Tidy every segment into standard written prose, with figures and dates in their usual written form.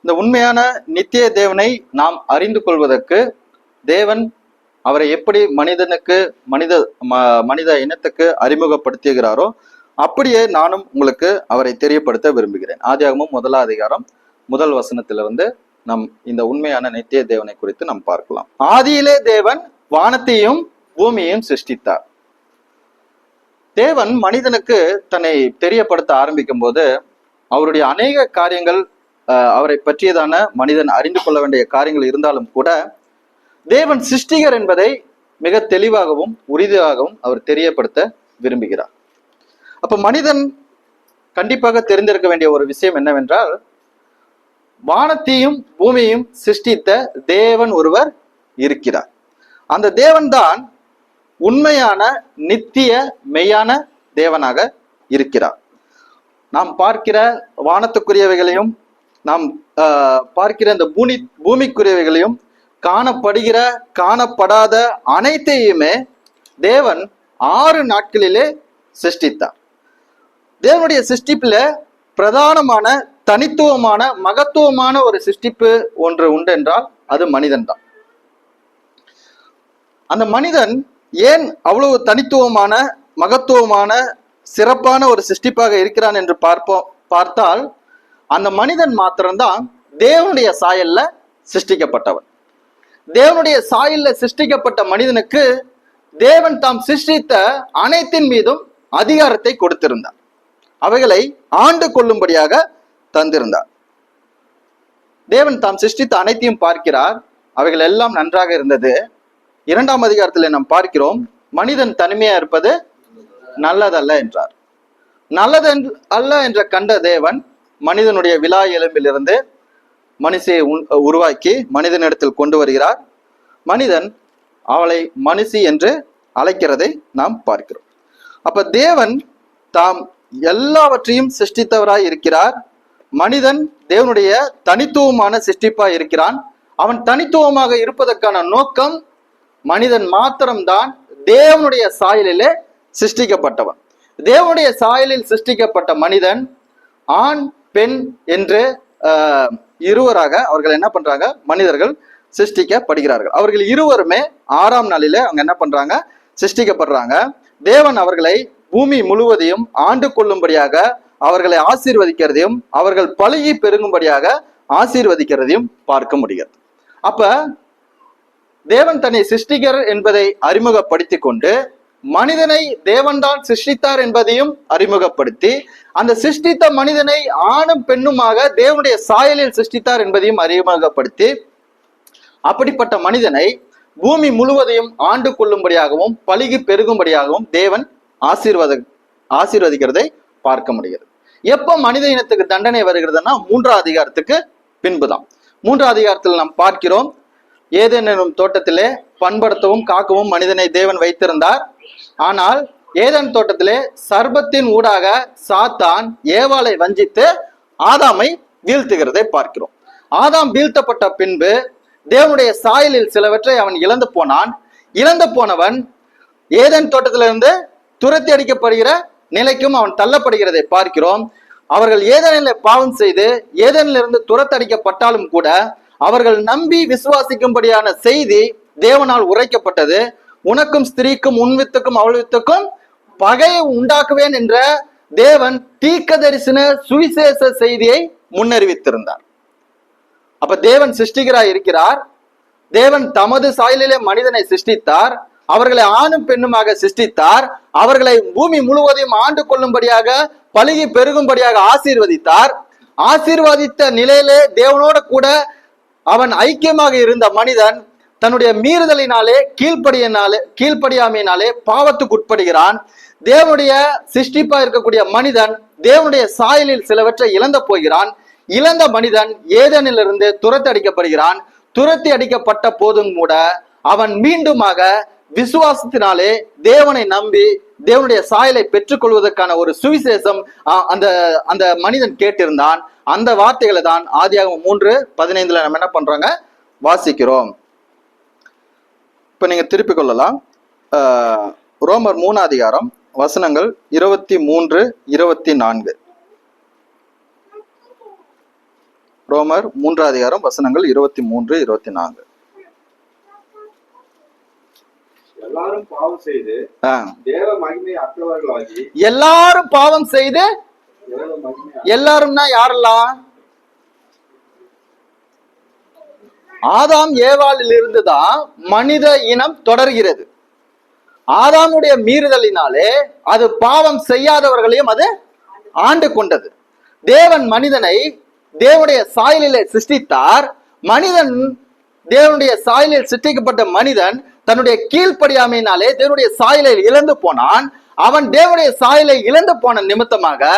இந்த உண்மையான நித்திய தேவனை நாம் அறிந்து கொள்வதற்கு தேவன் அவரை எப்படி மனித இனத்துக்கு அறிமுகப்படுத்துகிறாரோ அப்படியே நானும் உங்களுக்கு அவரை தெரியப்படுத்த விரும்புகிறேன். ஆதியாகமம் 1ஆம் அதிகாரம் 1 வசனத்திலிருந்து நம் இந்த உண்மையான நித்திய தேவனை குறித்து நாம் பார்க்கலாம். ஆதியிலே தேவன் வானத்தையும் பூமியையும் சிருஷ்டித்தார். தேவன் மனிதனுக்கு தன்னை தெரியப்படுத்த ஆரம்பிக்கும் போது அவருடைய அநேக காரியங்கள், அவரை பற்றியதான மனிதன் அறிந்து கொள்ள வேண்டிய காரியங்கள் இருந்தாலும் கூட தேவன் சிருஷ்டிகர் என்பதை மிக தெளிவாகவும் உறுதியாகவும் அவர் தெரியப்படுத்த விரும்புகிறார். அப்ப மனிதன் கண்டிப்பாக தெரிந்திருக்க வேண்டிய ஒரு விஷயம் என்னவென்றால், வானத்தையும் பூமியையும் சிருஷ்டித்த தேவன் ஒருவர் இருக்கிறார். அந்த தேவன் தான் உண்மையான நித்திய மெய்யான தேவனாக இருக்கிறார். நாம் பார்க்கிற வானத்துக்குரியவைகளையும் நாம் பார்க்கிற இந்த பூமிக்குரியவைகளையும் காணப்படுகிற காணப்படாத அனைத்தையுமே தேவன் 6 நாட்களிலே சிருஷ்டித்தார். தேவனுடைய சிருஷ்டிப்புல பிரதானமான தனித்துவமான மகத்துவமான ஒரு சிருஷ்டிப்பு ஒன்று உண்டு என்றால் அது மனிதன் தான். அந்த மனிதன் ஏன் அவ்வளவு தனித்துவமான மகத்துவமான சிறப்பான ஒரு சிருஷ்டிப்பாக இருக்கிறான் என்று பார்த்தால் அந்த மனிதன் மாத்திரம்தான் தேவனுடைய சாயல்ல சிருஷ்டிக்கப்பட்டவன். தேவனுடைய சாயல்ல சிருஷ்டிக்கப்பட்ட மனிதனுக்கு தேவன் தாம் சிருஷ்டித்த அனைத்தின் மீதும் அதிகாரத்தை கொடுத்திருந்தார். அவைகளை ஆண்டு கொள்ளும்படியாக தந்திருந்தார். தேவன் தாம் சிருஷ்டித்த அனைத்தையும் பார்க்கிறார். அவைகள் எல்லாம் நன்றாக இருந்தது. 2ஆம் அதிகாரத்தில் நாம் பார்க்கிறோம், மனிதன் தனிமையா இருப்பது நல்லதல்ல என்றார். நல்லது அல்ல என்ற கண்ட தேவன் மனிதனுடைய விலா எலும்பிலிருந்து மனுஷியை உருவாக்கி மனிதனிடத்தில் கொண்டு வருகிறார். மனிதன் அவளை மனுஷி என்று அழைக்கிறதை நாம் பார்க்கிறோம். அப்ப தேவன் தாம் எல்லாவற்றையும் சிருஷ்டித்தவராய் இருக்கிறார். மனிதன் தேவனுடைய தனித்துவமான சிருஷ்டிப்பாய் இருக்கிறான். அவன் தனித்துவமாக இருப்பதற்கான நோக்கம், மனிதன் மாத்திரம்தான் தேவனுடைய சாயலிலே சிருஷ்டிக்கப்பட்டவன். தேவனுடைய சாயலில் சிருஷ்டிக்கப்பட்ட மனிதன் ஆண் பெண் என்று இருவராக அவர்கள் என்ன பண்றாங்க, மனிதர்கள் சிருஷ்டிக்கப்படுகிறார்கள். அவர்கள் இருவருமே 6ஆம் நாளிலே அவங்க என்ன பண்றாங்க, சிருஷ்டிக்கப்படுறாங்க. தேவன் அவர்களை பூமி முழுவதையும் ஆண்டு கொள்ளும்படியாக அவர்களை ஆசீர்வதிக்கிறதையும் அவர்கள் பழுகி பெருகும்படியாக ஆசீர்வதிக்கிறதையும் பார்க்க முடிகிறது. அப்ப தேவன் தன்னை சிருஷ்டிகர் என்பதை அறிமுகப்படுத்தி கொண்டு மனிதனை தேவன்தான் சிருஷ்டித்தார் என்பதையும் அறிமுகப்படுத்தி அந்த சிருஷ்டித்த மனிதனை ஆணும் பெண்ணுமாக தேவனுடைய சாயலில் சிருஷ்டித்தார் என்பதையும் அறிமுகப்படுத்தி அப்படிப்பட்ட மனிதனை பூமி முழுவதையும் ஆண்டு கொள்ளும்படியாகவும் பழுகி பெருகும்படியாகவும் தேவன் ஆசீர்வதிக்கிறதை பார்க்க முடிகிறது. எப்ப மனித இனத்துக்கு தண்டனை வருகிறதுனா 3ஆம் அதிகாரத்துக்கு பின்புதான். 3ஆம் அதிகாரத்தில் நாம் பார்க்கிறோம், ஏதேன் எனும் தோட்டத்திலே பண்படுத்தவும் காக்கவும் மனிதனை தேவன் வைத்திருந்தார். ஆனால் ஏதேன் தோட்டத்திலே சர்பத்தின் ஊடாக சாத்தான் ஏவாளை வஞ்சித்து ஆதாமை வீழ்த்துகிறதை பார்க்கிறோம். ஆதாம் வீழ்த்தப்பட்ட பின்பு தேவனுடைய சாயலில் சிலவற்றை அவன் இழந்து போனான். இழந்து போனவன் ஏதேன் தோட்டத்திலிருந்து துரத்தி அடிக்கப்படுகிற நிலைக்கும் அவன் தள்ளப்படுகிறதை பார்க்கிறோம். அவர்கள் ஏதேனில் பாவம் செய்து ஏதேனிலிருந்து துரத்தடிக்கப்பட்டாலும் கூட அவர்கள் நம்பி விசுவாசிக்கும்படியான செய்தி தேவனால் உரைக்கப்பட்டது. உனக்கும் ஸ்திரீக்கும் உன் வித்துக்கும் அவள் வித்துக்கும் பகையை உண்டாக்குவேன் என்ற தேவன் தீர்க்க தரிசன சுவிசேஷ செய்தியை முன்னறிவித்திருந்தார். அப்ப தேவன் சிருஷ்டிகராய் இருக்கிறார். தேவன் தமது சாயலிலே மனிதனை சிருஷ்டித்தார். அவர்களை ஆணும் பெண்ணுமாக சிருஷ்டித்தார். அவர்களை பூமி முழுவதையும் ஆண்டு கொள்ளும்படியாக பழுகி பெருகும்படியாக ஆசீர்வதித்தார். ஆசீர்வதித்த நிலையிலே தேவனோட கூட அவன் ஐக்கியமாக இருந்த மனிதன் தன்னுடைய மீறுதலினாலே கீழ்ப்படியாமையினாலே பாவத்துக்கு உட்படுகிறான். தேவனுடைய சிருஷ்டிப்பா இருக்கக்கூடிய மனிதன் தேவனுடைய சாயலில் சிலவற்றை இழந்த போகிறான். இழந்த மனிதன் ஏதேனிலிருந்து துரத்தி அடிக்கப்படுகிறான். துரத்தி அடிக்கப்பட்ட போதும் கூட அவன் மீண்டுமாக விசுவாசத்தினாலே தேவனை நம்பி தேவனுடைய சாயலை பெற்றுக்கொள்வதற்கான ஒரு சுவிசேஷம் அந்த மனிதன் கேட்டிருந்தான். அந்த வார்த்தைகளை தான் ஆதியாகமம் 3:15 நம்ம என்ன பண்றாங்க, வாசிக்கிறோம். இப்ப நீங்க திருப்பிக் கொள்ளலாம். ரோமர் 3ஆம் அதிகாரம் வசனங்கள் 23, 24. ரோமர் 3ஆம் அதிகாரம் வசனங்கள் 23, 24. எல்லாரும் பாவம் செய்து தேவ மகிமை அற்றவர்களாகி. எல்லாரும் பாவம் செய்து, எல்லாரும்னா யாரெல்லாம்? ஆதாம் ஏவாளில் இருந்துதான் மனித இனம் தொடர்கிறது. ஆதாமுடைய மீறுதலினாலே அது பாவம் செய்யாதவர்களையும் அது ஆண்டு கொண்டது. தேவன் மனிதனை தேவனுடைய சாயலிலே சிருஷ்டித்தார். மனிதன், தேவனுடைய சாயலில் சிருஷ்டிக்கப்பட்ட மனிதன் தன்னுடைய கீழ்ப்படியாமையினாலே தேவனுடைய சாயலை இழந்து போனான். அவன் தேவனுடைய சாயலை இழந்து போன நிமித்தமாக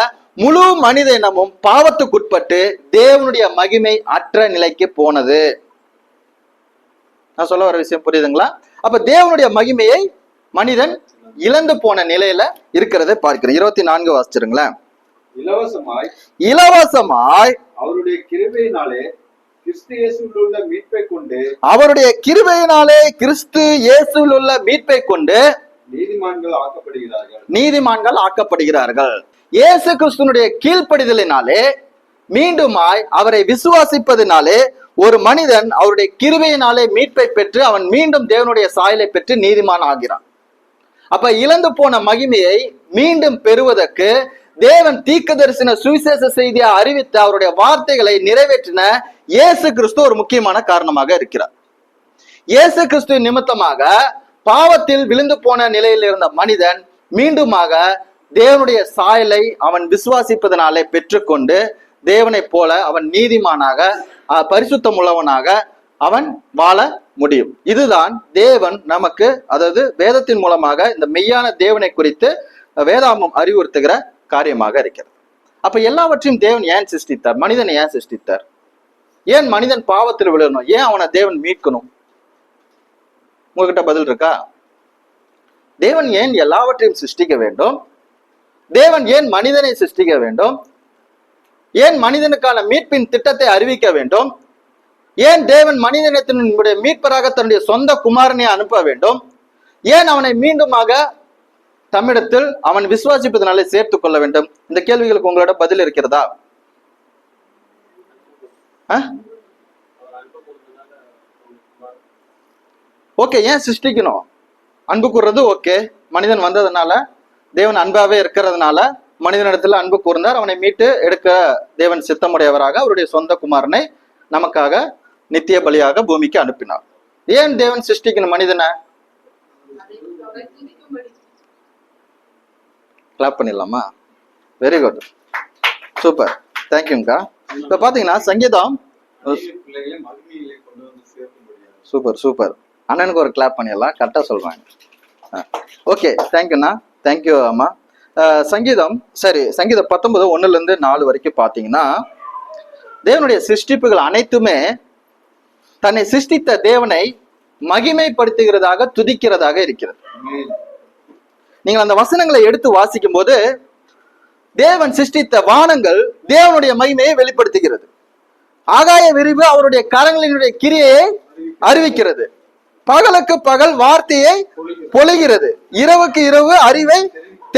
முழு மனித இனமும் பாவத்துக்குட்பட்டு தேவனுடைய மகிமை அற்ற நிலைக்கு போனது. நான் சொல்ல வர விஷயம் புரியுதுங்களா? அப்ப தேவனுடைய மகிமையை மனிதன் இழந்து போன நிலையில இருக்கிறதை பார்க்கிறேன். 24 வாசிச்சிருங்களேன். இலவசமாய் அவருடைய கிருபையினாலே கிறிஸ்து இயேசுவில் உள்ள மீட்பை கொண்டு, அவருடைய கிருபையினாலே கிறிஸ்து இயேசுவில் உள்ள மீட்பை கொண்டு நீதிமான்கள் ஆக்கப்படுகிறார்கள். இயேசு கிறிஸ்துனுடைய கீழ்ப்படிதலினாலே மீண்டுமாய் அவரை விசுவாசிப்பதினாலே ஒரு மனிதன் அவருடைய கிருபையினாலே மீட்பை பெற்று அவன் மீண்டும் தேவனுடைய சாயலை பெற்று நீதிமான் ஆகிறான். அப்ப இழந்து போன மகிமையை மீண்டும் பெறுவதற்கு தேவன் தீர்க்கதரிசன சுவிசேஷ செய்தியை அறிவித்த அவருடைய வார்த்தைகளை நிறைவேற்றின இயேசு கிறிஸ்து ஒரு முக்கியமான காரணமாக இருக்கிறார். இயேசு கிறிஸ்து நிமித்தமாக பாவத்தில் விழுந்து போன நிலையில் இருந்த மனிதன் மீண்டுமாக தேவனுடைய சாயலை அவன் விசுவாசிப்பதனாலே பெற்றுக்கொண்டு தேவனை போல அவன் நீதிமானாக பரிசுத்தம் உள்ளவனாக அவன் வாழ முடியும். இதுதான் தேவன் நமக்கு, அதாவது வேதத்தின் மூலமாக இந்த மெய்யான தேவனை குறித்து வேதாமம் அறிவுறுத்துகிற காரியமாக இருக்கிறது. அப்ப எல்லாவற்றையும் தேவன் ஏன் சிருஷ்டித்தார்? மனிதனை ஏன் சிருஷ்டித்தார்? ஏன் மனிதன் பாவத்தில் விழணும்? ஏன் அவனை தேவன் மீட்கணும்? உங்ககிட்ட பதில் இருக்கா? தேவன் ஏன் எல்லாவற்றையும் சிருஷ்டிக்க வேண்டும்? தேவன் ஏன் மனிதனை சிருஷ்டிக்க வேண்டும்? ஏன் மனிதனுக்கான மீட்பின் திட்டத்தை அறிவிக்க வேண்டும்? ஏன் தேவன் மனிதனத்தினுடைய மீட்பராக தன்னுடைய சொந்த குமாரனை அனுப்ப வேண்டும்? ஏன் அவனை மீண்டுமாக தம்மிடத்தில் அவன் விசுவாசிப்பதனாலே சேர்த்துக் கொள்ள வேண்டும்? இந்த கேள்விகளுக்கு உங்களோட பதில் இருக்கிறதா? ஓகே, ஏன் சிருஷ்டிக்கணும்? அன்பு கூறுறது ஓகே, மனிதன் வந்ததுனால, தேவன் அன்பாவே இருக்கிறதுனால மனிதனிடத்துல அன்பு கூர்ந்தார். அவனை மீட்டு எடுக்க தேவன் சித்தமுடையவராக அவருடைய சொந்த குமாரனை நமக்காக நித்திய பலியாக பூமிக்கு அனுப்பினார். ஏன் தேவன் சிருஷ்டிக்கணும் மனிதனை? கிளாப் பண்ணிடலாமா? வெரி குட், சூப்பர், தேங்க்யூங்கா. இப்ப பாத்தீங்கன்னா சங்கீதம், சூப்பர் சூப்பர், அண்ணனுக்கு ஒரு கிளாப் பண்ணிடலாம், கரெக்டா சொல்றாங்க. ஓகே, தேங்க்யூண்ணா, தேங்க்யூ அம்மா. சங்கீதம், சரி, சங்கீதம் 19, 1 - 4 வரைக்கும் பாத்தீங்கன்னா தேவனுடைய சிருஷ்டிப்புகள் அனைத்துமே தன்னை சிருஷ்டித்த தேவனை மகிமைப்படுத்துகிறதாக, துதிக்கிறதாக இருக்கிறது. நீங்கள் அந்த வசனங்களை எடுத்து வாசிக்கும் போது தேவன் சிருஷ்டித்த வானங்கள் தேவனுடைய மகிமையை வெளிப்படுத்துகிறது. ஆகாய விரிவு அவருடைய கரங்களினுடைய கிரியையை அறிவிக்கிறது. பகலுக்கு பகல் வார்த்தையை பொழிகிறது. இரவுக்கு இரவு அறிவை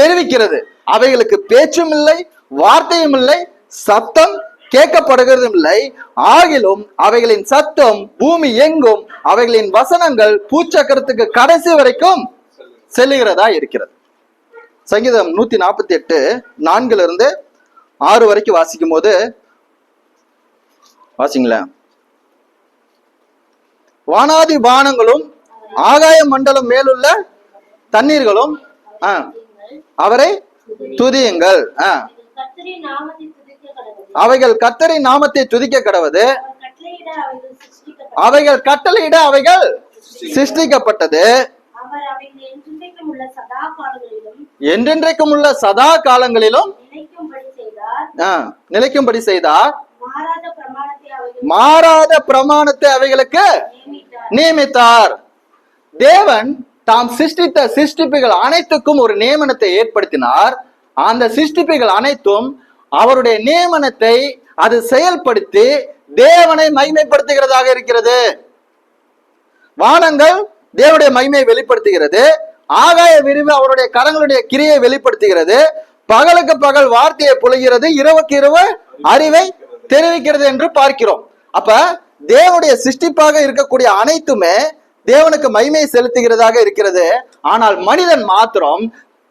தெரிவிக்கிறது. அவைகளுக்கு பேச்சும் இல்லை, வார்த்தையும் இல்லை, சத்தம் கேட்கப்படுகிறதும் இல்லை. ஆகிலும் அவைகளின் சத்தம் பூமி எங்கும், அவைகளின் வசனங்கள் பூச்சக்கரத்துக்கு கடைசி வரைக்கும் செல்லுகிறதா இருக்கிறது. சங்கீதம் 148, 4 - 6 வரைக்கும் வாசிக்கும் போது வாசிங்களேன். வானாதி வானங்களும் ஆகாய மண்டலம் மேலுள்ள தண்ணீர்களும் அவரை துதியுங்கள். அவைகள் கர்த்தரின் நாமத்தை துதிக்க கடவது. அவைகள் கட்டளையிட அவைகள் சிருஷ்டிக்கப்பட்டது. என்றென்றைக்கும் உள்ள சதா காலங்களிலும் நிலைக்கும்படி செய்தார். மாறாத பிரமாணத்தை அவைகளுக்கு நியமித்தார். தேவன் தாம் சிருஷ்டித்த சிருஷ்டிப்புகள் அனைத்துக்கும் ஒரு நியமனத்தை ஏற்படுத்தினார். அந்த சிருஷ்டிப்புகள் அனைத்தும் அவருடைய நியமனத்தை அது செயல்படுத்தி தேவனை மகிமைப்படுத்துகிறதாக இருக்கிறது. வானங்கள் தேவனுடைய மகிமையை வெளிப்படுத்துகிறது. ஆகாய விரிவு அவருடைய கரங்களுடைய கிரியை வெளிப்படுத்துகிறது. பகலுக்கு பகல் வார்த்தையை பொழிகிறது. இரவுக்கு இரவு அறிவை தெரிவிக்கிறது என்று பார்க்கிறோம். அப்ப தேவனுடைய சிருஷ்டிப்பாக இருக்கக்கூடிய அனைத்துமே தேவனுக்கு மகிமை செலுத்துகிறதாக இருக்கிறது. ஆனால் மனிதன் மாத்திரம்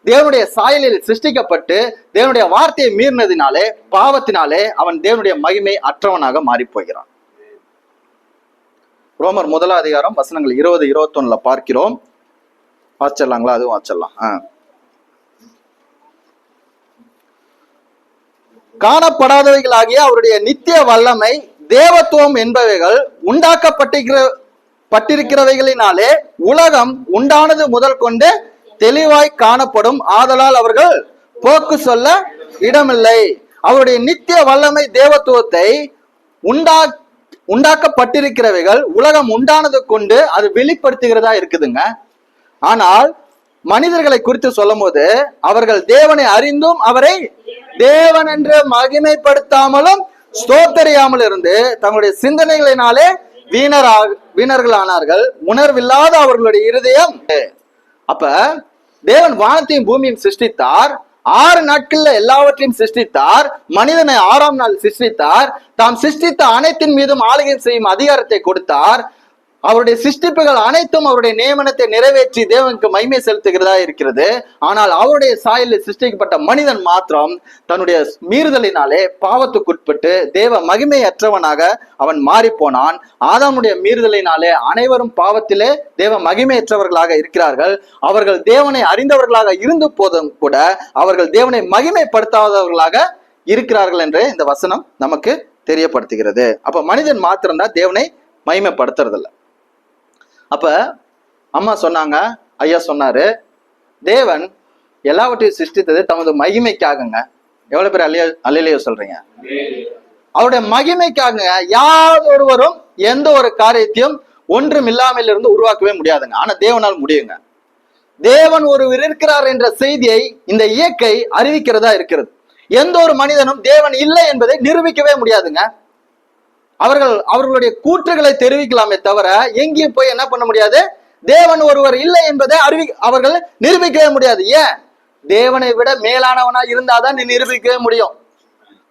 தேவனுடைய சாயலில் சிருஷ்டிக்கப்பட்டு தேவனுடைய வார்த்தையை மீறினதினாலே, பாவத்தினாலே அவன் தேவனுடைய மகிமை அற்றவனாக மாறி போகிறான். ரோமர் 1 அதிகாரம் வசனங்கள் 20, 21 பார்க்கிறோம். வாசிச்சிடலாங்களா? அதுவும் வாசிச்சிடலாம். காணப்படாதவைகளாகிய அவருடைய நித்திய வல்லமை, தேவத்துவம் என்பவைகள் உண்டாக்கப்பட்டிருக்கிறவைகளினாலே உலகம் உண்டானது முதல் கொண்டு தெளிவாய் காணப்படும். ஆதலால் அவர்கள் போக்கு சொல்ல இடமில்லை. அவருடைய நித்திய வல்லமை, தேவத்துவத்தை உண்டாக்கப்பட்டிருக்கிறவைகள் உலகம் உண்டானது கொண்டு அது வெளிப்படுத்துகிறதா இருக்குதுங்க. ஆனால் மனிதர்களை குறித்து சொல்லும் போது அவர்கள் தேவனை அறிந்தும் அவரை தேவன் என்று மகிமைப்படுத்தாமலும் ஸ்தோத்தரியாமல் இருந்து தங்களுடைய சிந்தனைகளினாலே வீணர்களானார்கள். உணர்வில்லாத அவர்களுடைய இருதயம். அப்ப தேவன் வானத்தையும் பூமியும் சிருஷ்டித்தார். 6 நாட்கள்ல எல்லாவற்றையும் சிருஷ்டித்தார். மனிதனை 6ஆம் நாள் சிருஷ்டித்தார். தாம் சிருஷ்டித்த அனைத்தின் மீதும் ஆளுகை செய்யும் அதிகாரத்தை கொடுத்தார். அவருடைய சிருஷ்டிப்புகள் அனைத்தும் அவருடைய நியமனத்தை நிறைவேற்றி தேவனுக்கு மகிமை செலுத்துகிறதா இருக்கிறது. ஆனால் அவருடைய சாயலில் சிருஷ்டிக்கப்பட்ட மனிதன் மாத்திரம் தன்னுடைய மீறுதலினாலே பாவத்துக்குட்பட்டு தேவ மகிமையற்றவனாக அவன் மாறி போனான். ஆதாமுடைய மீறுதலினாலே அனைவரும் பாவத்திலே தேவ மகிமையற்றவர்களாக இருக்கிறார்கள். அவர்கள் தேவனை அறிந்தவர்களாக இருந்து போதும் கூட அவர்கள் தேவனை மகிமைப்படுத்தாதவர்களாக இருக்கிறார்கள் என்று இந்த வசனம் நமக்கு தெரியப்படுத்துகிறது. அப்ப மனிதன் மாத்திரம்தான் தேவனை மகிமைப்படுத்துறதில்ல. அப்ப அம்மா சொன்னாங்க, ஐயா சொன்னாரு, தேவன் எல்லாவற்றையும் சிருஷ்டித்தது தமது மகிமைக்காகங்க. எவ்வளவு பேர் அல்லேலூயா சொல்றீங்க? அவருடைய மகிமைக்காக. யாரொருவரும் எந்த ஒரு காரியத்தையும் ஒன்றும் இல்லாமல் இருந்து உருவாக்கவே முடியாதுங்க. ஆனா தேவனால் முடியுங்க. தேவன் ஒருவர் இருக்கிறார் என்ற செய்தியை இந்த இயற்கை அறிவிக்கிறதா இருக்கிறது. எந்த ஒரு மனிதனும் தேவன் இல்லை என்பதை நிரூபிக்கவே முடியாதுங்க. அவர்களுடைய கூற்றுகளை தெரிவிக்கலாமே தவிர எங்கேயும் போய் என்ன பண்ண முடியாது, தேவன் ஒருவர் இல்லை என்பதை அவர்கள் நிரூபிக்கவே முடியாது. ஏன்? தேவனை விட மேலானவனா இருந்தாதான் நீ நிரூபிக்கவே முடியும்.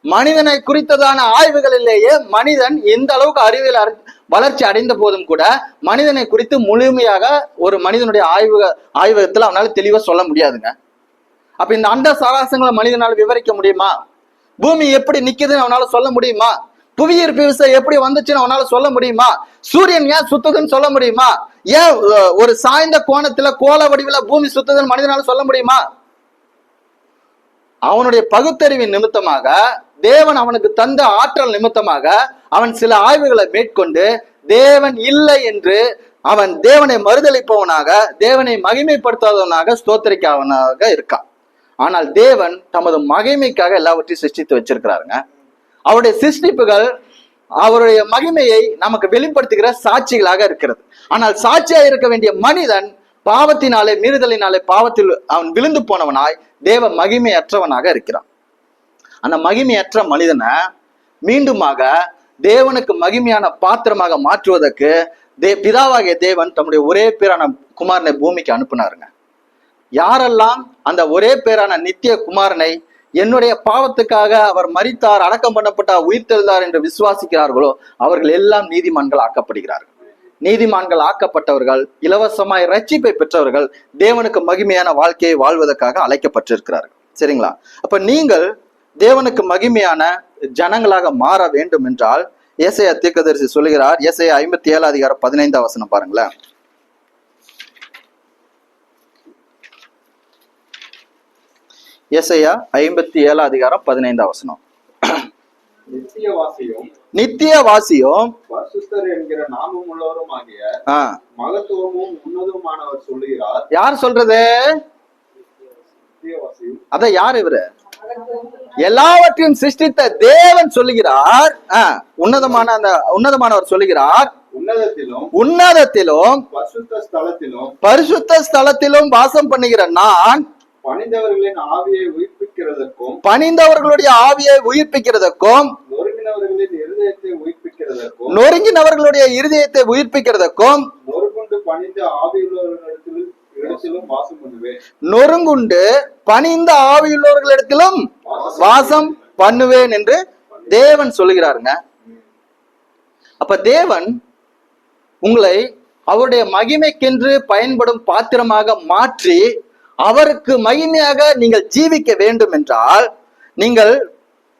மனிதனை குறித்ததான ஆய்வுகளிலேயே மனிதன் எந்த அளவுக்கு அறிவியல் வளர்ச்சி அடைந்த போதும் கூட மனிதனை குறித்து முழுமையாக ஒரு மனிதனுடைய ஆய்வகத்துல அவனால தெளிவா சொல்ல முடியாதுங்க. அப்ப இந்த அண்ட சராசங்களை மனிதனால் விவரிக்க முடியுமா? பூமி எப்படி நிக்குதுன்னு அவனால சொல்ல முடியுமா? புவியீர்ப்பு விசை எப்படி வந்துச்சுன்னு அவனால சொல்ல முடியுமா? சூரியன் ஏன் சுத்துதுன்னு சொல்ல முடியுமா? ஏன் ஒரு சாய்ந்த கோணத்துல கோல வடிவில பூமி சுத்துதுன்னு மனிதனால சொல்ல முடியுமா? அவனுடைய பகுத்தறிவின் நிமித்தமாக, தேவன் அவனுக்கு தந்த ஆற்றல் நிமித்தமாக அவன் சில ஆய்வுகளை மேற்கொண்டு தேவன் இல்லை என்று அவன் தேவனை மறுதளிப்பவனாக, தேவனை மகிமைப்படுத்தாதவனாக, ஸ்தோத்திரிக்காதவனாக இருக்கான். ஆனால் தேவன் தமது மகிமைக்காக எல்லாவற்றையும் சிருஷ்டித்து வச்சிருக்கிறாருங்க. அவருடைய சிருஷ்டிப்புகள் அவருடைய மகிமையை நமக்கு வெளிப்படுத்துகிற சாட்சிகளாக இருக்கிறது. ஆனால் சாட்சியாக இருக்க வேண்டிய மனிதன் பாவத்தினாலே, மீறுதலினாலே பாவத்தில் அவன் விழுந்து போனவனாய் தேவ மகிமையற்றவனாக இருக்கிறான். அந்த மகிமையற்ற மனிதனை மீண்டுமாக தேவனுக்கு மகிமையான பாத்திரமாக மாற்றுவதற்கு பிதாவாகிய தேவன் தம்முடைய ஒரே பேரான குமாரனை பூமிக்கு அனுப்பினாருங்க. யாரெல்லாம் அந்த ஒரே பேரான நித்திய குமாரனை என்னுடைய பாவத்துக்காக அவர் மரித்தார், அடக்கம் பண்ணப்பட்டார், உயிர்த்தெழுந்தார் என்று விசுவாசிக்கிறார்களோ அவர்கள் எல்லாம் நீதிமான்கள் ஆக்கப்படுகிறார்கள். நீதிமான்கள் ஆக்கப்பட்டவர்கள், இலவசமாய் ரட்சிப்பை பெற்றவர்கள் தேவனுக்கு மகிமையான வாழ்க்கையை வாழ்வதற்காக அழைக்கப்பட்டிருக்கிறார்கள். சரிங்களா? அப்ப நீங்கள் தேவனுக்கு மகிமையான ஜனங்களாக மாற வேண்டும் என்றால் ஏசாயா தீர்க்கதரிசி சொல்லுகிறார். ஏசாயா 57 அதிகாரம் 15 வசனம் பாருங்களேன். ஏசாயா 57 அதிகாரம் 15 வசனம். நித்தியவாசியும் பரிசுத்தர் என்கிற நாமம் உள்ளவரும் ஆகிய மகத்துவமும் உன்னதமானவர் சொல்லுகிறார். யார் சொல்றது? அத யார் இவரு? எல்லாவற்றையும் சிருஷ்டித்த தேவன் சொல்லுகிறார். உன்னதமானவர் சொல்லுகிறார். உன்னதத்திலும் பரிசுத்த ஸ்தலத்திலும் வாசம் பண்ணுகிற நான் பணிந்தவர்களின் ஆவியை உயிர்ப்பிக்கிறதற்கும் நொறுங்கினவர்களுடைய இருதயத்தை உயிர்ப்பிக்கிறதற்கும் நொறுங்குண்டு பணிந்த ஆவியுள்ளவர்களிடத்திலும் வாசம் பண்ணுவேன் என்று தேவன் சொல்லுகிறாருங்க. அப்ப தேவன் உங்களை அவருடைய மகிமைக்கென்று பயன்படும் பாத்திரமாக மாற்றி அவருக்கு மகிமையாக நீங்கள் ஜீவிக்க வேண்டும் என்றால் நீங்கள்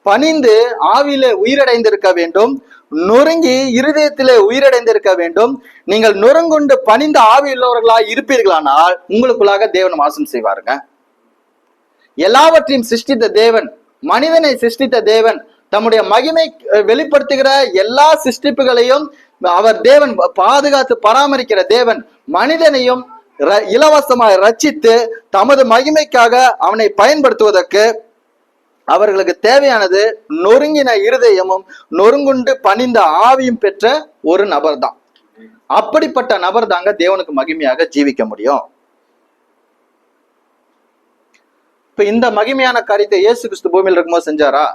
பணிந்து ஆவியிலே உயிரடைந்திருக்க வேண்டும், நொறுங்கி இருதயத்திலே உயிரடைந்திருக்க வேண்டும். நீங்கள் நொறுங்குண்டு பணிந்த ஆவியுள்ளவர்களாய் இருப்பீர்களானால் உங்களுக்குள்ளாக தேவன் வாசம் செய்வாருங்க. எல்லாவற்றையும் சிருஷ்டித்த தேவன், மனிதனை சிருஷ்டித்த தேவன், தம்முடைய மகிமை வெளிப்படுத்துகிற எல்லா சிருஷ்டிப்புகளையும் அவர் தேவன் பாதுகாத்து பராமரிக்கிற தேவன், மனிதனையும் இலவசமாய் ரட்சித்து தமது மகிமைக்காக அவனை பயன்படுத்துவதற்கு அவர்களுக்கு தேவையானது நொறுங்கின இருதயமும் நொறுங்குண்டு பணிந்த ஆவியும் பெற்ற ஒரு நபர் தான். அப்படிப்பட்ட நபர் தாங்க தேவனுக்கு மகிமையாக ஜீவிக்க முடியும். இப்ப இந்த மகிமையான காரியத்தை இயேசு கிறிஸ்து பூமியில் இருக்கும்போது செஞ்சாரா?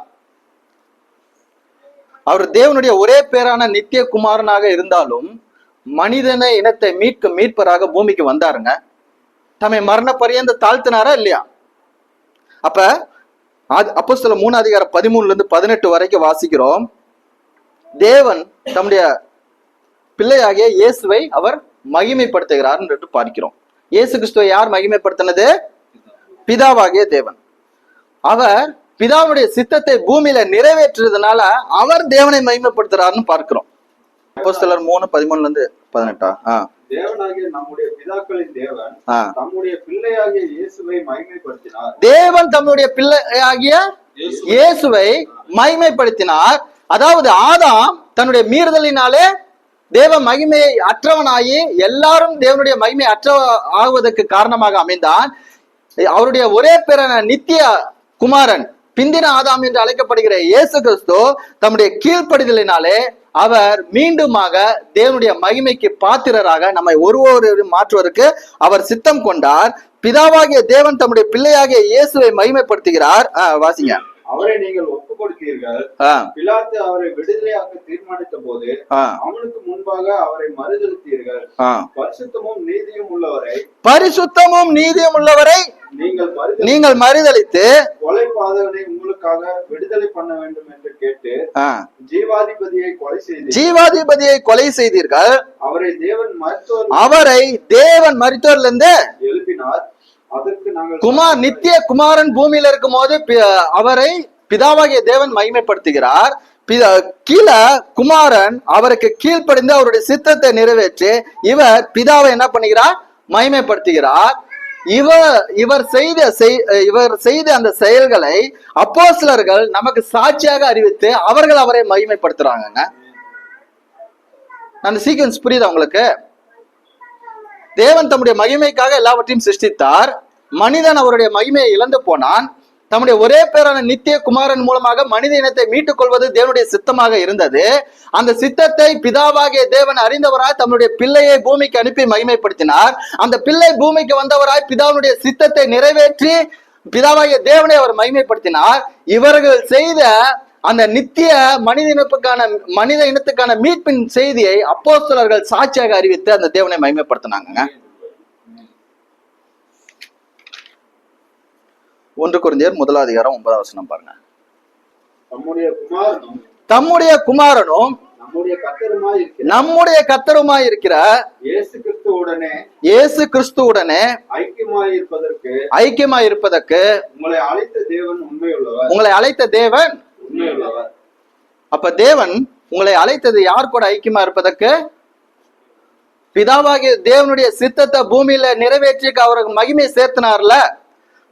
அவர் தேவனுடைய ஒரே பேரான நித்திய குமாரனாக இருந்தாலும் மனிதனை இனத்தை மீட்பராக பூமிக்கு வந்தாருங்க. தம்மை மரண பரியந்த தாழ்த்தினாரா இல்லையா? அப்ப அப்போஸ்தலர் 3:13-18 வரைக்கும் வாசிக்கிறோம். தேவன் தம்முடைய பிள்ளையாகிய இயேசுவை அவர் மகிமைப்படுத்துகிறார் என்று பார்க்கிறோம். இயேசு கிறிஸ்துவை யார் மகிமைப்படுத்தினது? பிதாவாகிய தேவன். அவர் பிதாவுடைய சித்தத்தை பூமியில நிறைவேற்றுறதுனால அவர் தேவனை மகிமைப்படுத்துறாருன்னு பார்க்கிறோம். அப்போஸ்தலர் 3:13-18. தேவனாகிய நம்முடைய பிதாக்களின் தேவன் தம்முடைய பிள்ளையாகிய இயேசுவை மகிமைப்படுத்தினார். தேவன் தம்முடைய பிள்ளையாகிய இயேசுவை மகிமைப்படுத்தினார். அதாவது ஆதாம் தன்னுடைய மீறுதலினாலே தேவ மகிமையை அற்றவனாகி எல்லாரும் தேவனுடைய மகிமை ஆகுவதற்கு காரணமாக அமைந்தான். அவருடைய ஒரே பேரான நித்திய குமாரன், பிந்தின ஆதாம் என்று அழைக்கப்படுகிற இயேசு கிறிஸ்து தம்முடைய கீழ்ப்படிதலினாலே அவர் மீண்டுமாக தேவனுடைய மகிமைக்கு பாத்திரராக நம்மை ஒருவரையும் மாற்றுவதற்கு அவர் சித்தம் கொண்டார். பிதாவாகிய தேவன் தம்முடைய பிள்ளையாகிய இயேசுவை மகிமைப்படுத்துகிறார். வாசிங்க. அவரை நீங்கள் ஒப்பு கொடுத்தீர்கள். பிலாத்து அவரை விடுதலையாக்க தீர்மானித்த போது அவனுக்கு முன்பாக அவரை மறுதலித்தீர்கள். பரிசுத்தமும் நீதியும் உள்ளவரை நீங்கள் மறுதலித்து கொலை பாதகனை உங்களுக்காக விடுதலை பண்ண வேண்டும் என்று கேட்டு ஜீவாதிபதியை கொலை செய்தீர்கள். அவரை தேவன் மரித்தோரிலிருந்து எழுப்பினார். நித்திய குமாரன் பூமியில இருக்கும் போது அவரை பிதாவாகிய தேவன் மகிமைப்படுத்துகிறார். கீழே குமாரன் அவருக்கு கீழ்ப்படிந்து அவருடைய சித்தத்தை நிறைவேற்றி இவர் பிதாவை என்ன பண்ணுகிறார்? மகிமைப்படுத்துகிறார். இவர் செய்த அந்த செயல்களை அப்போஸ்தலர்கள் நமக்கு சாட்சியாக அறிவித்து அவர்கள் அவரை மகிமைப்படுத்துறாங்க. அந்த சீக்வன்ஸ் புரியுதா உங்களுக்கு? தேவன் தம்முடைய மகிமைக்காக எல்லாவற்றையும் சிருஷ்டித்தார். மனிதன் அவருடைய மகிமையை இழந்து போனான். தம்முடைய ஒரே பேரான நித்திய குமாரன் மூலமாக மனித இனத்தை மீட்டுக் கொள்வது தேவனுடைய சித்தமாக இருந்தது. அந்த சித்தத்தை பிதாவாகிய தேவன் அறிந்தவராய் தம்முடைய பிள்ளையை பூமிக்கு அனுப்பி மகிமைப்படுத்தினார். அந்த பிள்ளை பூமிக்கு வந்தவராய் பிதாவுடைய சித்தத்தை நிறைவேற்றி பிதாவாகிய தேவனை அவர் மகிமைப்படுத்தினார். இவர்கள் செய்த அந்த நித்திய மனித இனத்துக்கான மீட்பின் செய்தியை அப்போஸ்தலர்கள் சாட்சியாக அறிவித்து அந்த தேவனை மகிமைப்படுத்தினாங்க. 1 கொரிந்தியர் 1:9 பாருங்க. தம்முடைய குமாரனும் நம்முடைய கர்த்தருமாய் இருக்கிற இயேசு கிறிஸ்துவுடனே ஐக்கியமாய் இருப்பதற்கு உங்களை அழைத்த தேவன். அப்ப தேவன் உங்களை அழைத்தது யார் கூட ஐக்கியமா இருப்பதற்கு? பிதாவாகிய தேவனுடைய சித்தத்தை பூமியில நிறைவேற்றி அவருக்கு மகிமை சேர்த்தினார்ல,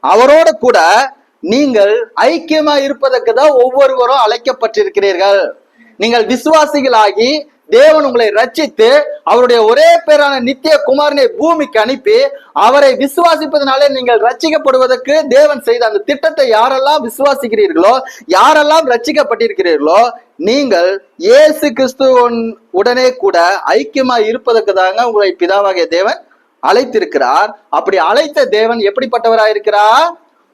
அவரோட கூட நீங்கள் ஐக்கியமா இருப்பதற்கு தான் ஒவ்வொருவரும் அழைக்கப்பட்டிருக்கிறீர்கள். நீங்கள் விசுவாசிகளாகி தேவன் உங்களை ரட்சித்து அவருடைய ஒரே பேரான நித்திய குமாரனை பூமிக்கு அனுப்பி அவரை விசுவாசிப்பதனாலே நீங்கள் ரட்சிக்கப்படுவதற்கு தேவன் செய்த அந்த திட்டத்தை யாரெல்லாம் விசுவாசிக்கிறீர்களோ, யாரெல்லாம் ரட்சிக்கப்பட்டிருக்கிறீர்களோ, நீங்கள் இயேசு கிறிஸ்துவின் உடனே கூட ஐக்கியமா இருப்பதற்கு தாங்க உங்களை பிதாவாகிய தேவன் அழைத்திருக்கிறார். அப்படி அழைத்த தேவன் எப்படிப்பட்டவராயிருக்கிறார்?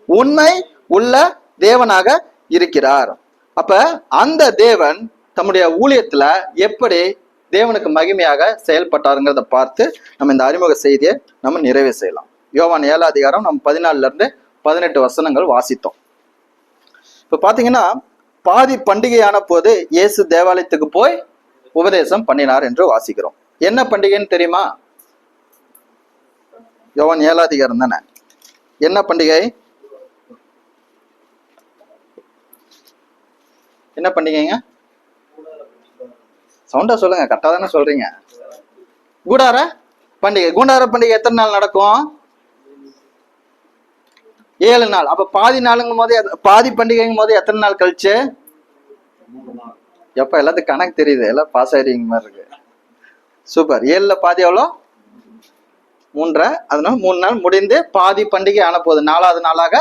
உண்மை உள்ள தேவனாக இருக்கிறார். அப்ப அந்த தேவன் தம்முடைய ஊழியத்துல எப்படி தேவனுக்கு மகிமையாக செயல்பட்டாருங்கிறத பார்த்து நம்ம இந்த அறிமுக செய்தியை நம்ம நிறைவு செய்யலாம். யோவான் 7 நம்ம 14-18 வசனங்கள் வாசித்தோம். இப்ப பாத்தீங்கன்னா பாதி பண்டிகையான போது இயேசு தேவாலயத்துக்கு போய் உபதேசம் பண்ணினார் என்று வாசிக்கிறோம். என்ன பண்டிகைன்னு தெரியுமா? யோவான் 7ஆம் அதிகாரம் தானே. என்ன பண்டிகை? என்ன பண்டிகைங்க? சவுண்டா சொல்லுங்க, கரெக்டா தானே சொல்றீங்க. கூடார பண்டிகை. கூடார பண்டிகை எத்தனை நாள் நடக்கும்? 7 நாள். அப்ப பாதி நாளுங்கும் போது, பாதி பண்டிகைங்கும் போது எத்தனை நாள் கழிச்சு? எப்ப எல்லாத்துக்கும் கணக்கு தெரியுது, எல்லாம் பாஸ் ஆயிருங்க மாதிரி இருக்கு. சூப்பர். 7ல பாதி எவ்வளோ? 3. அதனால 3 நாள் முடிந்து பாதி பண்டிகை ஆன போது 4வது நாளாக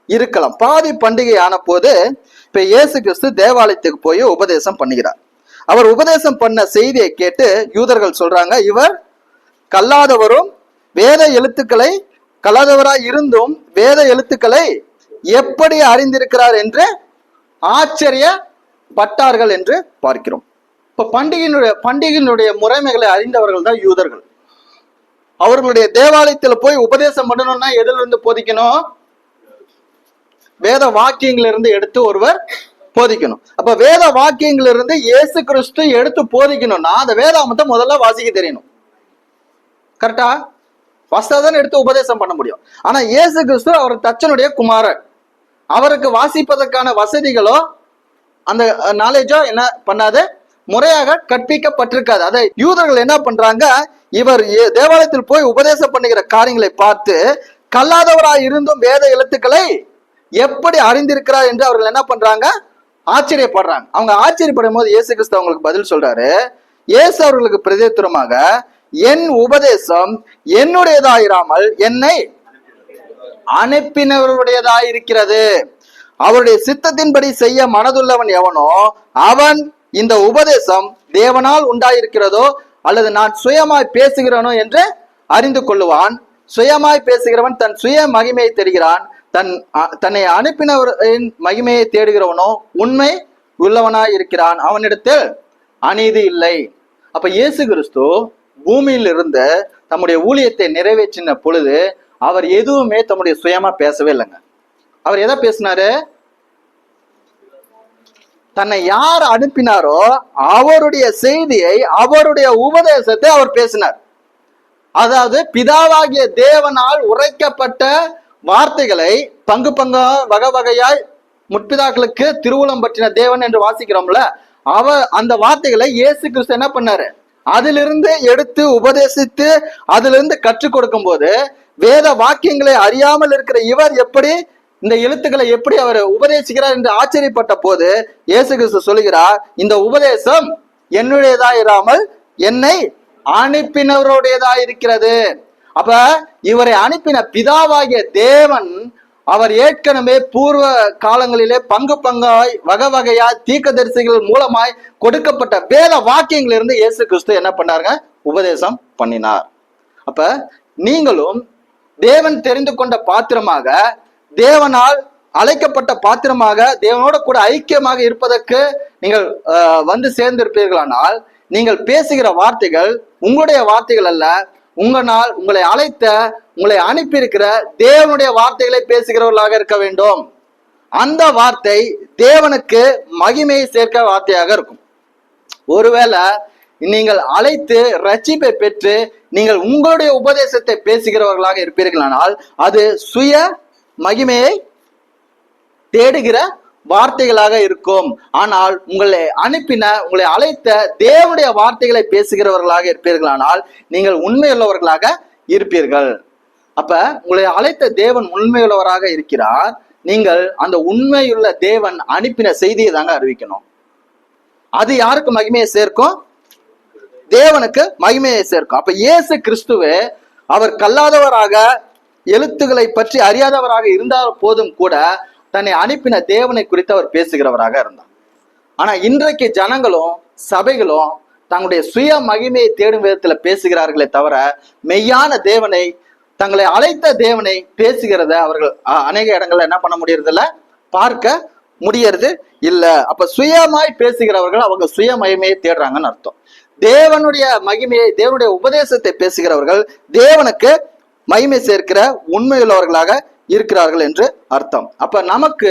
இருக்கலாம். பாதி பண்டிகை ஆன போது இப்ப இயேசு கிறிஸ்து தேவாலயத்துக்கு போய் உபதேசம் பண்ணுகிறார். அவர் உபதேசம் பண்ண செய்தியை கேட்டு யூதர்கள் சொல்றாங்க, இவர் கல்லாதவரும் வேத எழுத்துக்களை கல்லாதவராய் இருந்தும் வேத எழுத்துக்களை எப்படி அறிந்திருக்கிறார் என்று ஆச்சரியப்பட்டார்கள் என்று பார்க்கிறோம். இப்ப பண்டிகையினுடைய முறைமைகளை அறிந்தவர்கள் தான் யூதர்கள். அவர்களுடைய தேவாலயத்துல போய் உபதேசம் பண்ணணும்னா எதுல இருந்து போதிக்கணும்? வேத வாக்கியங்களிலிருந்து எடுத்து ஒருவர் போதிக்கணும். அப்ப வேத வாக்கியங்களிலிருந்து இயேசு கிறிஸ்து எடுத்து போதிக்கணும்னா அந்த வேதாமத்தை முதல்ல வாசிக்க தெரியணும். கரெக்டா? வசதான் எடுத்து உபதேசம் பண்ண முடியும். ஆனா இயேசு கிறிஸ்து அவர் தச்சனுடைய குமாரன். அவருக்கு வாசிப்பதற்கான வசதிகளோ அந்த நாலேஜோ என்ன பண்ணாது, முறையாக கற்பிக்கப்பட்டிருக்காது. அதை யூதர்கள் என்ன பண்றாங்க, இவர் தேவாலயத்தில் போய் உபதேசம் பண்ணுகிற காரியங்களை பார்த்து கல்லாதவராய் இருந்தும் வேத எழுத்துக்களை எப்படி அறிந்திருக்கிறார் என்று அவர்கள் என்ன பண்றாங்க, ஆச்சரியப்படுறாங்க. அவங்க ஆச்சரியப்படும் போது இயேசு கிறிஸ்து அவங்களுக்கு பதில் சொல்றாரு. இயேசு அவர்களுக்கு பிரதியுத்தரமாக, என் உபதேசம் என்னுடையதாயிராமல் என்னை அனுப்பினவருடையதாயிருக்கிறது. அவருடைய சித்தத்தின்படி செய்ய மனதுள்ளவன் எவனோ அவன் இந்த உபதேசம் தேவனால் உண்டாயிருக்கிறதோ அல்லது நான் சுயமாய் பேசுகிறேனோ என்று அறிந்து கொள்ளுவான். சுயமாய் பேசுகிறவன் தன் சுய மகிமையை தேடுகிறான், தன்னை அனுப்பினவரின் மகிமையை தேடுகிறவனோ உண்மை உள்ளவனாய் இருக்கிறான், அவனிடத்தில் அநீதி இல்லை. அப்ப இயேசு கிறிஸ்து பூமியில் இருந்து தம்முடைய ஊழியத்தை நிறைவேற்றின பொழுது அவர் எதுவுமே தம்முடைய சுயமா பேசவே இல்லைங்க. அவர் எதை பேசினாரு? தன்னை யார் அனுப்பினாரோ அவருடைய செய்தியை, அவருடைய உபதேசத்தை அவர் பேசினார். அதாவது பிதாவாகிய தேவனால் உரைக்கப்பட்ட வார்த்தைகளை பங்கு பங்கா வகை வகையாய் முற்பிதாக்களுக்கு திருவுளம் பற்றின தேவன் என்று வாசிக்கிறோம்ல, அந்த வார்த்தைகளை இயேசு கிறிஸ்து என்ன பண்ணாரு, அதிலிருந்து எடுத்து உபதேசித்து அதிலிருந்து கற்றுக் கொடுக்கும் போது வேத வாக்கியங்களை அறியாமல் இருக்கிற இவர் எப்படி இந்த எழுத்துக்களை எப்படி அவர் உபதேசிக்கிறார் என்று ஆச்சரியப்பட்ட போது இயேசு கிறிஸ்து சொல்லுகிறார், இந்த உபதேசம் என்னுடையதா இராமல் என்னை அனுப்பினவருடையதா இருக்கிறது. அப்ப இவரை அனுப்பின பிதாவாகிய தேவன் அவர் ஏற்கனவே பூர்வ காலங்களிலே பங்கு பங்காய் வகை வகையாய் தீர்க்கதரிசிகள் மூலமாய் கொடுக்கப்பட்ட வேத வாக்கியங்களிலிருந்து இயேசு கிறிஸ்து என்ன பண்ணாருங்க, உபதேசம் பண்ணினார். அப்ப நீங்களும் தேவன் தெரிந்து கொண்ட பாத்திரமாக, தேவனால் அழைக்கப்பட்ட பாத்திரமாக, தேவனோட கூட ஐக்கியமாக இருப்பதற்கு நீங்கள் வந்து சேர்ந்திருப்பீர்களானால் நீங்கள் பேசுகிற வார்த்தைகள் உங்களுடைய வார்த்தைகள் அல்ல, உங்களை அழைத்த, உங்களை அனுப்பியிருக்கிற தேவனுடைய வார்த்தைகளை பேசுகிறவர்களாக இருக்க வேண்டும். அந்த வார்த்தை தேவனுக்கு மகிமையை சேர்க்க வார்த்தையாக இருக்கும். ஒருவேளை நீங்கள் அழைத்து ரட்சிப்பை பெற்று நீங்கள் உங்களுடைய உபதேசத்தை பேசுகிறவர்களாக இருப்பீர்களானால் அது சுய மகிமையை தேடுகிற வார்த்தைகளாக இருக்கும். ஆனால் உங்களை அனுப்பின, உங்களை அழைத்த தேவனுடைய வார்த்தைகளை பேசுகிறவர்களாக இருப்பீர்களானால் நீங்கள் உண்மையுள்ளவர்களாக இருப்பீர்கள். அப்ப உங்களை அழைத்த தேவன் உண்மையுள்ளவராக இருக்கிறார். நீங்கள் அந்த உண்மையுள்ள தேவன் அனுப்பின செய்தியை தாங்க அறிவிக்கணும். அது யாருக்கு மகிமையை சேர்க்கும்? தேவனுக்கு மகிமையை சேர்க்கும். அப்ப இயேசு கிறிஸ்துவே அவர் கல்லாதவராக எழுத்துக்களை பற்றி அறியாதவராக இருந்தால் போதும் கூட தன்னை அனுப்பின தேவனை குறித்து அவர் பேசுகிறவராக இருந்தார். ஆனா இன்றைக்கு ஜனங்களும் சபைகளும் தங்களுடைய சுய மகிமையை தேடும் விதத்துல பேசுகிறார்களே தவிர மெய்யான தேவனை, தங்களை அழைத்த தேவனை பேசுகிறத அவர்கள் அநேக இடங்கள்ல என்ன பண்ண முடியறது இல்ல, பார்க்க முடியறது இல்ல. அப்ப சுயமாய் பேசுகிறவர்கள் அவங்க சுய மகிமையை தேடுறாங்கன்னு அர்த்தம். தேவனுடைய மகிமையை, தேவனுடைய உபதேசத்தை பேசுகிறவர்கள் தேவனுக்கு மகிமை சேர்க்கிற உண்மையுள்ளவர்களாக இருக்கிறார்கள் என்று அர்த்தம். அப்ப நமக்கு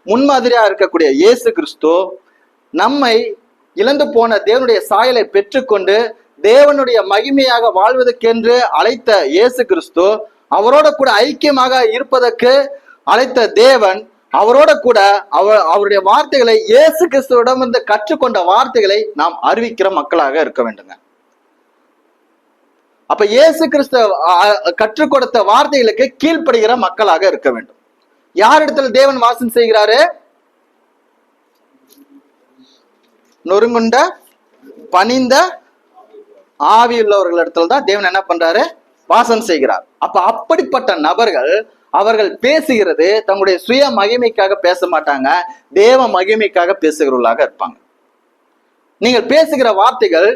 முன்மாதிரியா இருக்கக்கூடிய இயேசு கிறிஸ்து நம்மை இழந்து போன தேவனுடைய சாயலை பெற்றுக்கொண்டு தேவனுடைய மகிமையாக வாழ்வதற்கென்று அழைத்த இயேசு கிறிஸ்து, அவரோட கூட ஐக்கியமாக இருப்பதற்கு அழைத்த தேவன், அவரோட கூட அவருடைய வார்த்தைகளை, இயேசு கிறிஸ்துவிடம் இருந்து கற்றுக்கொண்ட வார்த்தைகளை நாம் அறிவிக்கிற மக்களாக இருக்க வேண்டுங்க. அப்ப இயேசு கிறிஸ்து கற்றுக் கொடுத்த வார்த்தைகளுக்கு கீழ்ப்படுகிற மக்களாக இருக்க வேண்டும். யாரிடத்துல தேவன் வாசம் செய்கிறாரு? நொறுங்குண்ட பணிந்த ஆவியுள்ளவர்களிடத்துல தான் தேவன் என்ன பண்றாரு? வாசம் செய்கிறார். அப்ப அப்படிப்பட்ட நபர்கள், அவர்கள் பேசுகிறது தங்களுடைய சுய மகிமைக்காக பேச மாட்டாங்க, தேவ மகிமைக்காக பேசுகிறவர்களாக இருப்பாங்க. நீங்கள் பேசுகிற வார்த்தைகள்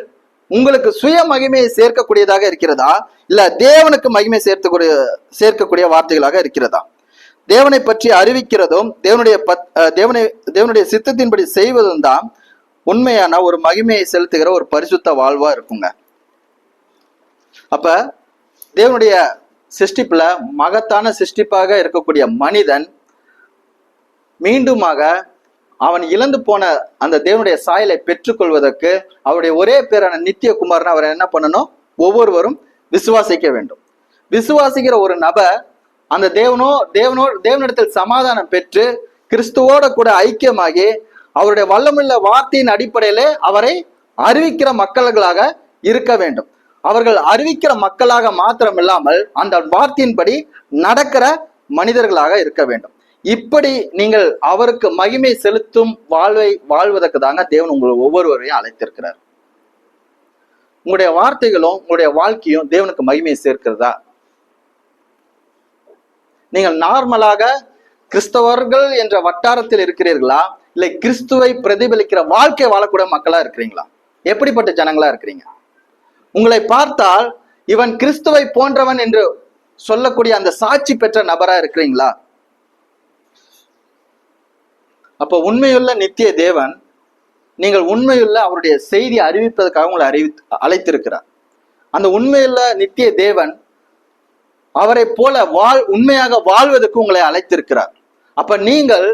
உங்களுக்கு சுய மகிமையை சேர்க்கக்கூடியதாக இருக்கிறதா, இல்ல தேவனுக்கு மகிமை சேர்க்கக்கூடிய வார்த்தைகளாக இருக்கிறதா? தேவனை பற்றி அறிவிக்கிறதும் தேவனுடைய சித்தத்தின்படி செய்வதும் தான் உண்மையான ஒரு மகிமையை செலுத்துகிற ஒரு பரிசுத்த வாழ்வா இருக்குங்க. அப்ப தேவனுடைய சிருஷ்டிப்புல மகத்தான சிருஷ்டிப்பாக இருக்கக்கூடிய மனிதன் மீண்டுமாக அவன் இழந்து போன அந்த தேவனுடைய சாயலை பெற்றுக்கொள்வதற்கு அவருடைய ஒரே பேரான நித்திய குமாரன் அவரை என்ன பண்ணணும்? ஒவ்வொருவரும் விசுவாசிக்க வேண்டும். விசுவாசிக்கிற ஒரு நபர் அந்த தேவனிடத்தில் சமாதானம் பெற்று கிறிஸ்துவோட கூட ஐக்கியமாகி அவருடைய வல்லமுள்ள வார்த்தையின் அடிப்படையில அவரை அறிவிக்கிற மக்களாக இருக்க வேண்டும். அவர்கள் அறிவிக்கிற மக்களாக மாத்திரம் இல்லாமல் அந்த வார்த்தையின்படி நடக்கிற மனிதர்களாக இருக்க வேண்டும். இப்படி நீங்கள் அவருக்கு மகிமை செலுத்தும் வாழ்வதற்கு தாங்க தேவன் உங்களை ஒவ்வொருவரையும் அழைத்திருக்கிறார். உங்களுடைய வார்த்தைகளும் உங்களுடைய வாழ்க்கையும் தேவனுக்கு மகிமையை சேர்க்கிறதா? நீங்கள் நார்மலாக கிறிஸ்தவர்கள் என்ற வட்டாரத்தில் இருக்கிறீர்களா, இல்லை கிறிஸ்துவை பிரதிபலிக்கிற வாழ்க்கை வாழக்கூடிய மக்களா இருக்கிறீங்களா? எப்படிப்பட்ட ஜனங்களா இருக்கிறீங்க? உங்களை பார்த்தால் இவன் கிறிஸ்துவை போன்றவன் என்று சொல்லக்கூடிய அந்த சாட்சி பெற்ற நபரா இருக்கிறீங்களா? அப்ப உண்மையுள்ள நித்திய தேவன், நீங்கள் உண்மையுள்ள அவருடைய செய்தி அறிவிப்பதற்காக உங்களை அழைத்திருக்கிறார். அந்த உண்மையுள்ள நித்திய தேவன் அவரை போல உண்மையாக வாழ்வதற்கு உங்களை அழைத்திருக்கிறார். அப்ப நீங்கள்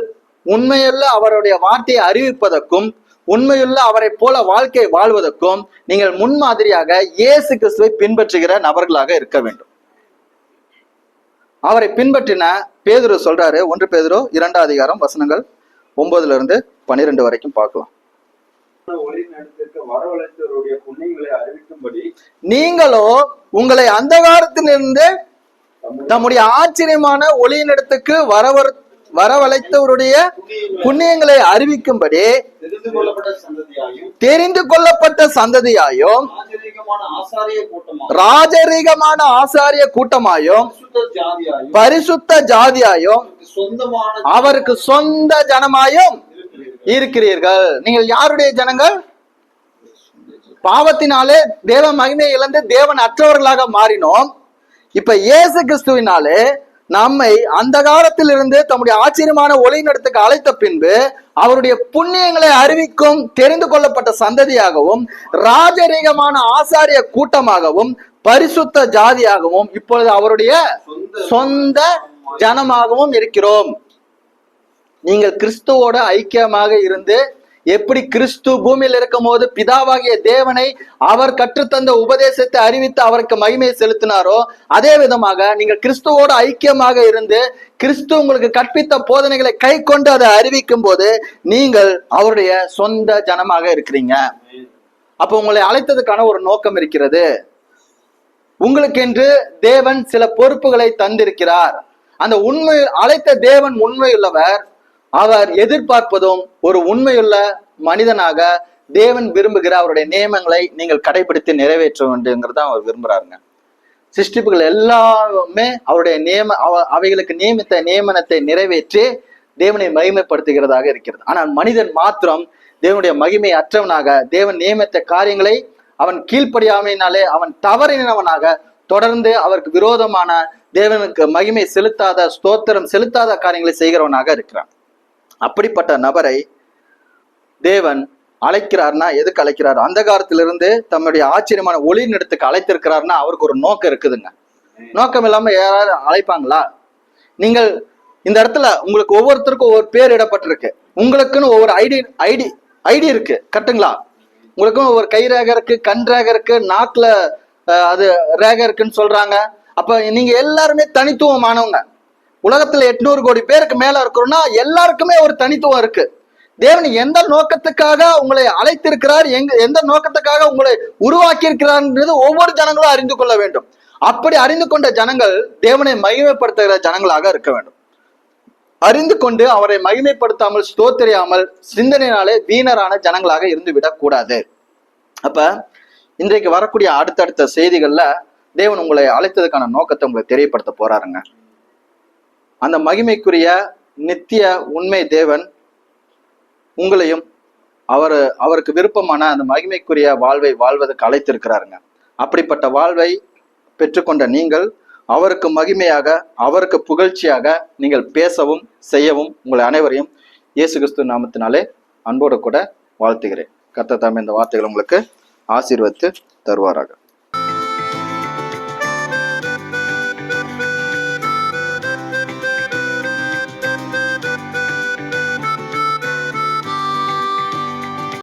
உண்மையுள்ள அவருடைய வார்த்தையை அறிவிப்பதற்கும் உண்மையுள்ள அவரை போல வாழ்க்கை வாழ்வதற்கும் நீங்கள் முன்மாதிரியாக இயேசு கிறிஸ்துவை பின்பற்றுகிற நபர்களாக இருக்க வேண்டும். அவரை பின்பற்றின பேதுரு சொல்றாரு, 1 பேதுரு 2 அதிகாரம் வசனங்கள் 9-12 வரைக்கும் பார்க்கலாம். நீங்களோ உங்களை அந்தகாரத்திலிருந்து தம்முடைய ஆச்சரியமான ஒளியினிடத்துக்கு வரவழைத்தவருடைய புண்ணியங்களை அறிவிக்கும்படி தெரிந்து கொள்ளப்பட்ட சந்ததியாயும் ராஜரீகமான ஆசாரிய கூட்டமாயும் பரிசுத்த ஜாதியாயும் அவருக்கு சொந்த ஜனமாயும் இருக்கிறீர்கள். நீங்கள் யாருடைய ஜனங்கள்? பாவத்தினாலே தேவ மகிமையை இழந்து தேவன் அற்றவர்களாக மாறினோம். இப்ப இயேசு கிறிஸ்துவினாலே நம்மை அந்த காலத்தில் இருந்து தம்முடைய ஆச்சரியமான ஒளியினிடத்துக்கு அழைத்த பின்பு அவருடைய புண்ணியங்களை அறிவிக்கும் தெரிந்து கொள்ளப்பட்ட சந்ததியாகவும் ராஜரீகமான ஆசாரிய கூட்டமாகவும் பரிசுத்த ஜாதியாகவும் இப்பொழுது அவருடைய சொந்த ஜனமாகவும் இருக்கிறோம். நீங்கள் கிறிஸ்துவோட ஐக்கியமாக இருந்து எப்படி கிறிஸ்து பூமியில் இருக்கும் போது பிதாவாகிய தேவனை அவர் கற்றுத்தந்த உபதேசத்தை அறிவித்து அவருக்கு மகிமையை செலுத்தினாரோ, அதே விதமாக நீங்கள் கிறிஸ்துவோடு ஐக்கியமாக இருந்து கிறிஸ்து உங்களுக்கு கற்பித்த போதனைகளை கை கொண்டு அதை அறிவிக்கும் போது நீங்கள் அவருடைய சொந்த ஜனமாக இருக்கிறீங்க. அப்ப உங்களை அழைத்ததுக்கான ஒரு நோக்கம் இருக்கிறது. உங்களுக்கென்று தேவன் சில பொறுப்புகளை தந்திருக்கிறார். அந்த உண்மை அழைத்த தேவன் உண்மையுள்ளவர். அவர் எதிர்பார்ப்பதும் ஒரு உண்மையுள்ள மனிதனாக தேவன் விரும்புகிற அவருடைய நியமங்களை நீங்கள் கடைபிடித்து நிறைவேற்ற வேண்டும்ங்கிறத அவர் விரும்புறாருங்க. சிருஷ்டிப்புகள் எல்லாமே அவருடைய அவைகளுக்கு நியமித்த நியமனத்தை நிறைவேற்றி தேவனை மகிமைப்படுத்துகிறதாக இருக்கிறது. ஆனால் மனிதன் மாத்திரம் தேவனுடைய மகிமை அற்றவனாக, தேவன் நியமித்த காரியங்களை அவன் கீழ்ப்படியாமையினாலே அவன் தவறினவனாக தொடர்ந்து அவருக்கு விரோதமான தேவனுக்கு மகிமை செலுத்தாத, ஸ்தோத்திரம் செலுத்தாத காரியங்களை செய்கிறவனாக இருக்கிறான். அப்படிப்பட்ட நபரை தேவன் அழைக்கிறார்னா எதுக்கு அழைக்கிறார்? அந்த காலத்திலிருந்து தம்முடைய ஆச்சரியமான ஒளியின் இடத்துக்கு அழைத்திருக்கிறார்னா அவருக்கு ஒரு நோக்கம் இருக்குதுங்க. நோக்கம் இல்லாம யாராவது அழைப்பாங்களா? நீங்கள் இந்த இடத்துல உங்களுக்கு ஒவ்வொருத்தருக்கும் ஒவ்வொரு பேர் இடப்பட்டிருக்கு. உங்களுக்குன்னு ஒவ்வொரு ஐடி இருக்கு, கரெக்டுங்களா? உங்களுக்கும் ஒவ்வொரு கை ரேகை இருக்கு, கண் ரேகை இருக்கு, நாக்குல அது ரேகை இருக்குன்னு சொல்றாங்க. அப்ப நீங்க எல்லாருமே தனித்துவமானவங்க. உலகத்துல 800 கோடி பேருக்கு மேல இருக்கிறோம்னா எல்லாருக்குமே ஒரு தனித்துவம் இருக்கு. தேவன் எந்த நோக்கத்துக்காக உங்களை அழைத்திருக்கிறார், எந்த நோக்கத்துக்காக உங்களை உருவாக்கி இருக்கிறார்ன்றது ஒவ்வொரு ஜனங்களும் அறிந்து கொள்ள வேண்டும். அப்படி அறிந்து கொண்ட ஜனங்கள் தேவனை மகிமைப்படுத்துகிற ஜனங்களாக இருக்க வேண்டும். அறிந்து கொண்டு அவரை மகிமைப்படுத்தாமல் ஸ்தோத்திரியாமல் சிந்தனையினாலே வீணரான ஜனங்களாக இருந்து விடக்கூடாது. அப்ப இன்றைக்கு வரக்கூடிய அடுத்தடுத்த செய்திகள்ல தேவன் உங்களை அழைத்ததுக்கான நோக்கத்தை உங்களுக்கு தெரியப்படுத்த போறாருங்க. அந்த மகிமைக்குரிய நித்திய உண்மை தேவன் உங்களையும் அவருக்கு விருப்பமான அந்த மகிமைக்குரிய வாழ்வை வாழ்வதற்கு அழைத்திருக்கிறாருங்க. அப்படிப்பட்ட வாழ்வை பெற்றுக்கொண்ட நீங்கள் அவருக்கு மகிமையாக, அவருக்கு புகழ்ச்சியாக நீங்கள் பேசவும் செய்யவும் உங்களை அனைவரையும் இயேசு கிறிஸ்து நாமத்தினாலே அன்போடு கூட வாழ்த்துகிறேன். கர்த்தர் தாமே இந்த வார்த்தைகள் உங்களுக்கு ஆசீர்வதித்து தருவாராக.